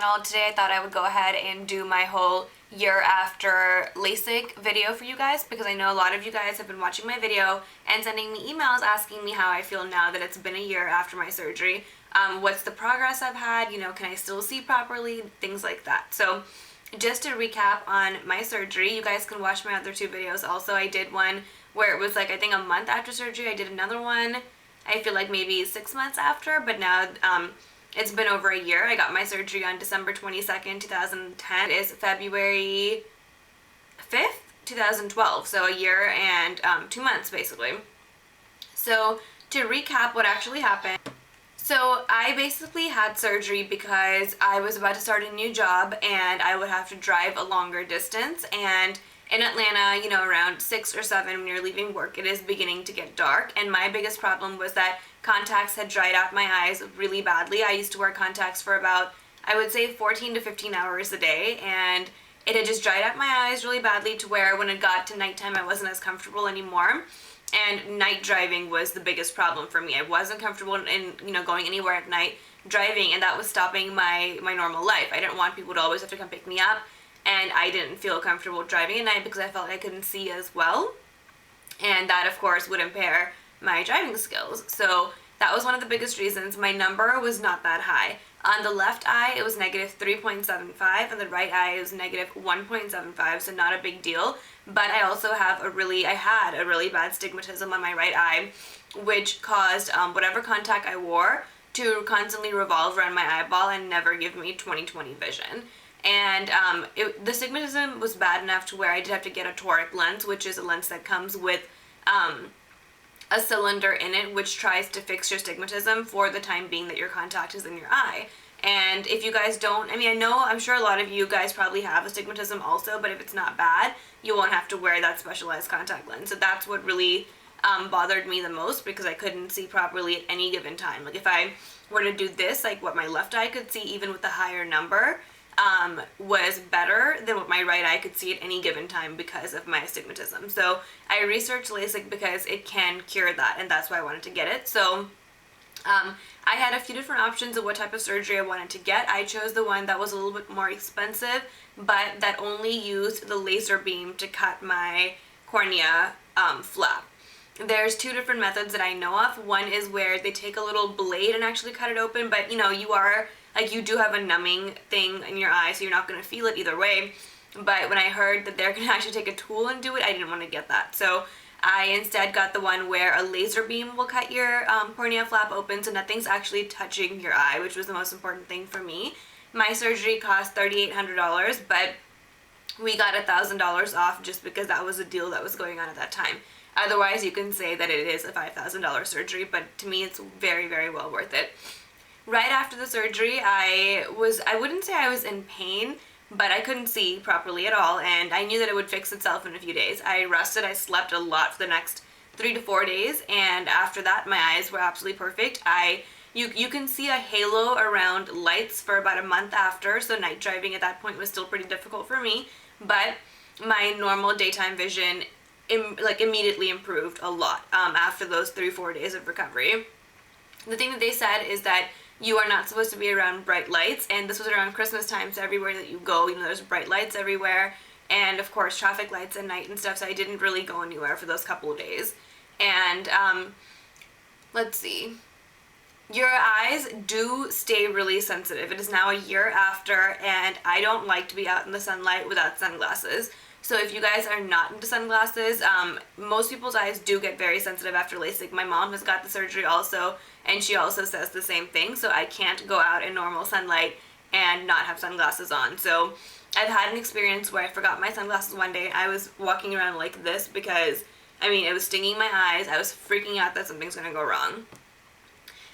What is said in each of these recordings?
channel. Today I thought I would go ahead and do my whole year after Lasik video for you guys, because I know a lot of you guys have been watching my video and sending me emails asking me how I feel now that it's been a year after my surgery. What's the progress I've had, you know, can I still see properly, things like that. So just to recap on my surgery, you guys can watch my other two videos also. I did one where it was like, I think a month after surgery. I did another one, I feel like maybe 6 months after, but now it's been over a year. I got my surgery on December 22nd, 2010. It is February 5th, 2012, so a year and 2 months basically. So to recap what actually happened. So I basically had surgery because I was about to start a new job and I would have to drive a longer distance, and in Atlanta, you know, around 6 or 7 when you're leaving work, it is beginning to get dark, and my biggest problem was that contacts had dried out my eyes really badly. I used to wear contacts for about, I would say, 14 to 15 hours a day, and it had just dried out my eyes really badly to where when it got to nighttime I wasn't as comfortable anymore, and night driving was the biggest problem for me. I wasn't comfortable in you know, going anywhere at night driving, and that was stopping my normal life. I didn't want people to always have to come pick me up, and I didn't feel comfortable driving at night because I felt like I couldn't see as well, and that of course would impair my driving skills. So that was one of the biggest reasons. My number was not that high. On the left eye it was negative 3.75, and the right eye it was negative 1.75, so not a big deal. But I also have I had a really bad stigmatism on my right eye, which caused whatever contact I wore to constantly revolve around my eyeball and never give me 20/20 vision. And the stigmatism was bad enough to where I did have to get a toric lens, which is a lens that comes with a cylinder in it which tries to fix your stigmatism for the time being that your contact is in your eye. And if you guys don't, I mean, I'm sure a lot of you guys probably have astigmatism also, but if it's not bad, you won't have to wear that specialized contact lens. So that's what really bothered me the most, because I couldn't see properly at any given time. Like if I were to do this, like what my left eye could see even with the higher number was better than what my right eye could see at any given time because of my astigmatism. So I researched LASIK because it can cure that, and that's why I wanted to get it. So I had a few different options of what type of surgery I wanted to get. I chose the one that was a little bit more expensive, but that only used the laser beam to cut my cornea flap. There's two different methods that I know of. One is where they take a little blade and actually cut it open, but you know, you do have a numbing thing in your eye, so you're not going to feel it either way. But when I heard that they're going to actually take a tool and do it, I didn't want to get that. So I instead got the one where a laser beam will cut your cornea flap open, so nothing's actually touching your eye, which was the most important thing for me. My surgery cost $3,800, but we got $1,000 off just because that was a deal that was going on at that time. Otherwise, you can say that it is a $5,000 surgery, but to me it's very, very well worth it. Right after the surgery, I wouldn't say I was in pain, but I couldn't see properly at all, and I knew that it would fix itself in a few days. I rested, I slept a lot for the next 3 to 4 days, and after that my eyes were absolutely perfect. You can see a halo around lights for about a month after, so night driving at that point was still pretty difficult for me, but my normal daytime vision immediately improved a lot after those 3-4 days of recovery. The thing that they said is that you are not supposed to be around bright lights, and this was around Christmas time, so everywhere that you go, you know, there's bright lights everywhere, and of course traffic lights at night and stuff, so I didn't really go anywhere for those couple of days. And let's see, your eyes do stay really sensitive. It is now a year after, and I don't like to be out in the sunlight without sunglasses. So if you guys are not into sunglasses, most people's eyes do get very sensitive after LASIK. My mom has got the surgery also, and she also says the same thing, so I can't go out in normal sunlight and not have sunglasses on. So I've had an experience where I forgot my sunglasses one day, and I was walking around like this because, I mean, it was stinging my eyes. I was freaking out that something's gonna go wrong.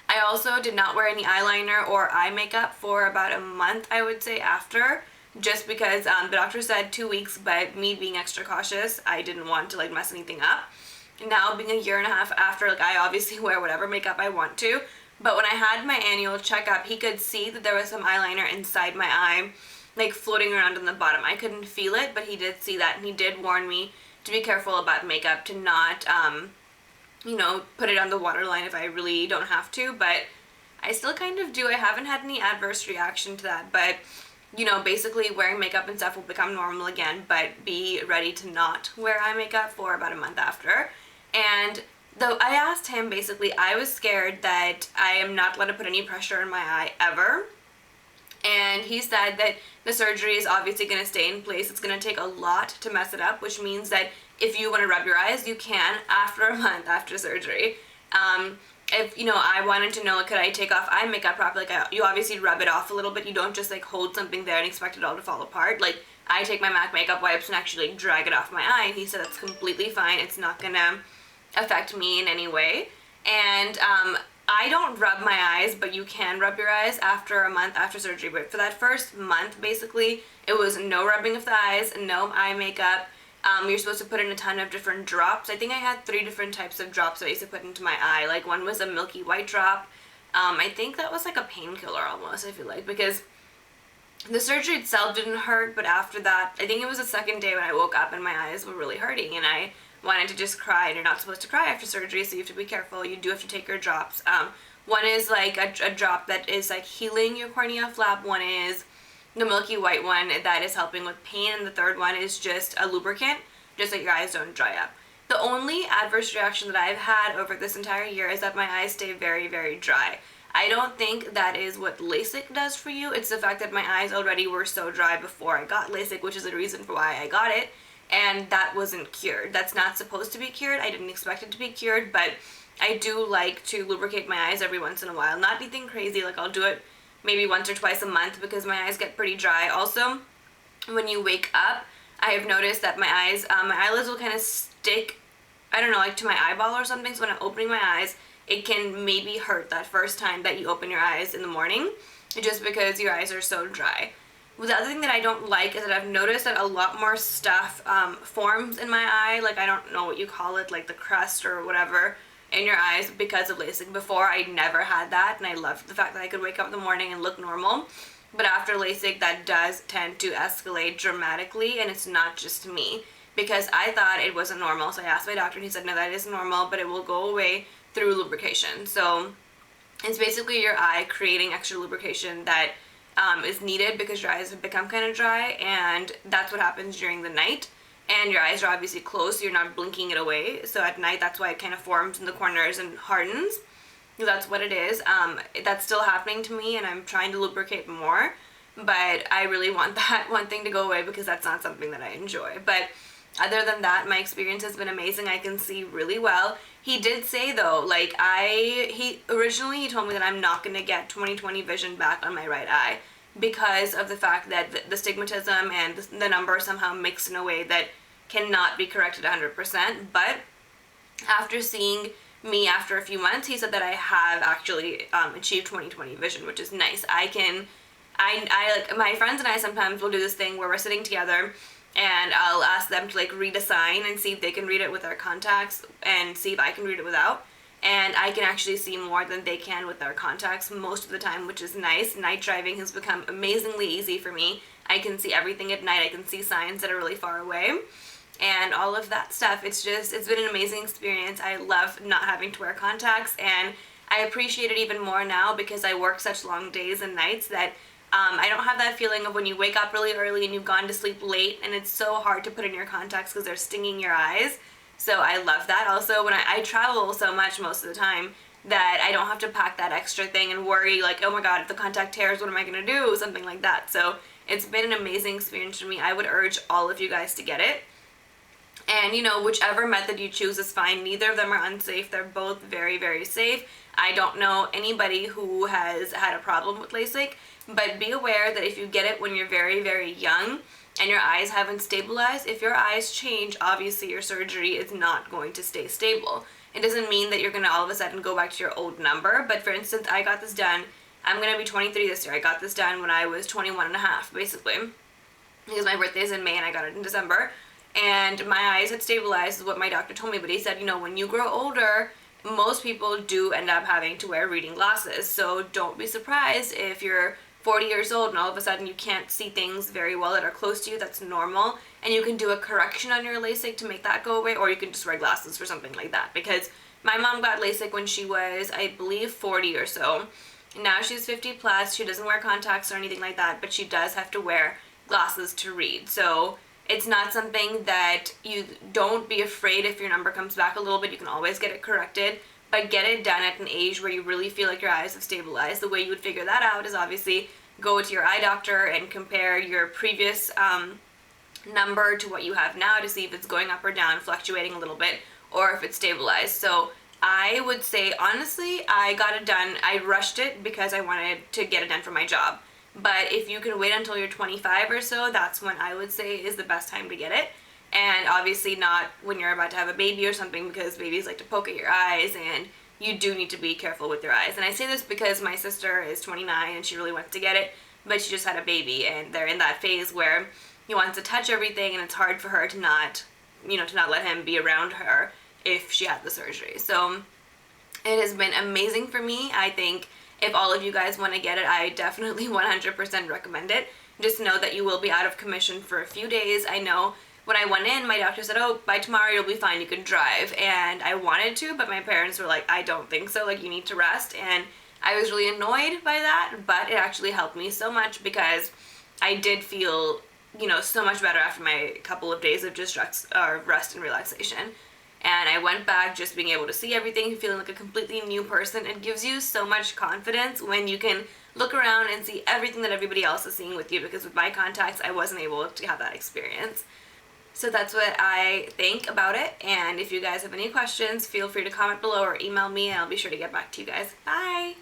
I also did not wear any eyeliner or eye makeup for about a month, I would say, after, just because the doctor said 2 weeks, but me being extra cautious, I didn't want to mess anything up. Now being a year and a half after, I obviously wear whatever makeup I want to, but when I had my annual checkup, he could see that there was some eyeliner inside my eye, floating around on the bottom. I couldn't feel it, but he did see that, and he did warn me to be careful about makeup, to not you know, put it on the waterline if I really don't have to, but I still kind of do. I haven't had any adverse reaction to that, but you know, basically wearing makeup and stuff will become normal again, but be ready to not wear eye makeup for about a month after. And though I asked him, basically, I was scared that I am not allowed to put any pressure in my eye ever. And he said that the surgery is obviously going to stay in place. It's going to take a lot to mess it up, which means that if you want to rub your eyes, you can after a month after surgery. If, you know, I wanted to know, could I take off eye makeup properly? Like, you obviously rub it off a little bit. You don't just, like, hold something there and expect it all to fall apart. Like, I take my MAC makeup wipes and actually, like, drag it off my eye. And he said that's completely fine. It's not going to affect me in any way. And I don't rub my eyes, but you can rub your eyes after a month after surgery. But for that first month, basically, it was no rubbing of the eyes, no eye makeup. You're supposed to put in a ton of different drops. I think I had 3 different types of drops that I used to put into my eye. Like, one was a milky white drop. I think that was like a painkiller almost, I feel like, because the surgery itself didn't hurt, but after that, I think it was the second day when I woke up and my eyes were really hurting, and I wanted to just cry, and you're not supposed to cry after surgery, so you have to be careful. You do have to take your drops. One is like a drop that is like healing your cornea flap. One is the milky white one that is helping with pain, and the third one is just a lubricant, just so your eyes don't dry up. The only adverse reaction that I've had over this entire year is that my eyes stay very, very dry. I don't think that is what LASIK does for you. It's the fact that my eyes already were so dry before I got LASIK, which is the reason for why I got it, and that wasn't cured. That's not supposed to be cured. I didn't expect it to be cured, but I do like to lubricate my eyes every once in a while. Not anything crazy, like I'll do it maybe once or twice a month because my eyes get pretty dry. Also, when you wake up, I have noticed that my eyes, my eyelids will kind of stick, I don't know, like to my eyeball or something. So when I'm opening my eyes, it can maybe hurt that first time that you open your eyes in the morning, just because your eyes are so dry. The other thing that I don't like is that I've noticed that a lot more stuff forms in my eye, like I don't know what you call it, like the crust or whatever in your eyes because of LASIK. Before, I never had that, and I loved the fact that I could wake up in the morning and look normal. But after LASIK, that does tend to escalate dramatically, and it's not just me, because I thought it wasn't normal. So I asked my doctor, and he said, no, that is normal, but it will go away through lubrication. So it's basically your eye creating extra lubrication that is needed because your eyes have become kind of dry, and that's what happens during the night. And your eyes are obviously closed, so you're not blinking it away. So at night, that's why it kind of forms in the corners and hardens. That's what it is. That's still happening to me, and I'm trying to lubricate more. But I really want that one thing to go away because that's not something that I enjoy. But other than that, my experience has been amazing. I can see really well. He did say though, like he originally told me that I'm not going to get 20/20 vision back on my right eye because of the fact that the stigmatism and the number somehow mixed in a way that cannot be corrected 100%. But after seeing me after a few months, he said that I have actually achieved 20/20 vision, which is nice. I like, my friends and I sometimes will do this thing where we're sitting together and I'll ask them to like read a sign and see if they can read it with their contacts and see if I can read it without. And I can actually see more than they can with their contacts most of the time, which is nice. Night driving has become amazingly easy for me. I can see everything at night. I can see signs that are really far away and all of that stuff. It's been an amazing experience. I love not having to wear contacts, and I appreciate it even more now because I work such long days and nights that I don't have that feeling of when you wake up really early and you've gone to sleep late and it's so hard to put in your contacts because they're stinging your eyes. So I love that. Also, when I travel so much most of the time that I don't have to pack that extra thing and worry like, oh my god, if the contact tears, what am I going to do? Something like that. So it's been an amazing experience for me. I would urge all of you guys to get it. And, you know, whichever method you choose is fine. Neither of them are unsafe. They're both very, very safe. I don't know anybody who has had a problem with LASIK, but be aware that if you get it when you're very, very young and your eyes haven't stabilized, if your eyes change, obviously your surgery is not going to stay stable. It doesn't mean that you're going to all of a sudden go back to your old number, but for instance, I got this done, I'm going to be 23 this year. I got this done when I was 21 and a half, basically, because my birthday is in May and I got it in December. And my eyes had stabilized is what my doctor told me, but he said, you know, when you grow older, most people do end up having to wear reading glasses. So don't be surprised if you're 40 years old and all of a sudden you can't see things very well that are close to you. That's normal. And you can do a correction on your LASIK to make that go away, or you can just wear glasses for something like that. Because my mom got LASIK when she was, I believe, 40 or so. Now she's 50 plus, she doesn't wear contacts or anything like that, but she does have to wear glasses to read. So it's not something that you don't be afraid if your number comes back a little bit, you can always get it corrected, but get it done at an age where you really feel like your eyes have stabilized. The way you would figure that out is obviously go to your eye doctor and compare your previous number to what you have now to see if it's going up or down, fluctuating a little bit, or if it's stabilized. So I would say, honestly, I got it done. I rushed it because I wanted to get it done for my job. But if you can wait until you're 25 or so, that's when I would say is the best time to get it. And obviously not when you're about to have a baby or something, because babies like to poke at your eyes, and you do need to be careful with your eyes. And I say this because my sister is 29 and she really wants to get it, but she just had a baby, and they're in that phase where he wants to touch everything, and it's hard for her to not, to not let him be around her if she had the surgery. So it has been amazing for me. I think if all of you guys want to get it, I definitely 100% recommend it. Just know that you will be out of commission for a few days. I know when I went in, my doctor said, oh, by tomorrow you'll be fine, you can drive. And I wanted to, but my parents were like, I don't think so, like, you need to rest. And I was really annoyed by that, but it actually helped me so much because I did feel, so much better after my couple of days of just rest and relaxation. And I went back just being able to see everything, feeling like a completely new person. It gives you so much confidence when you can look around and see everything that everybody else is seeing with you, because with my contacts, I wasn't able to have that experience. So that's what I think about it. And if you guys have any questions, feel free to comment below or email me, and I'll be sure to get back to you guys. Bye!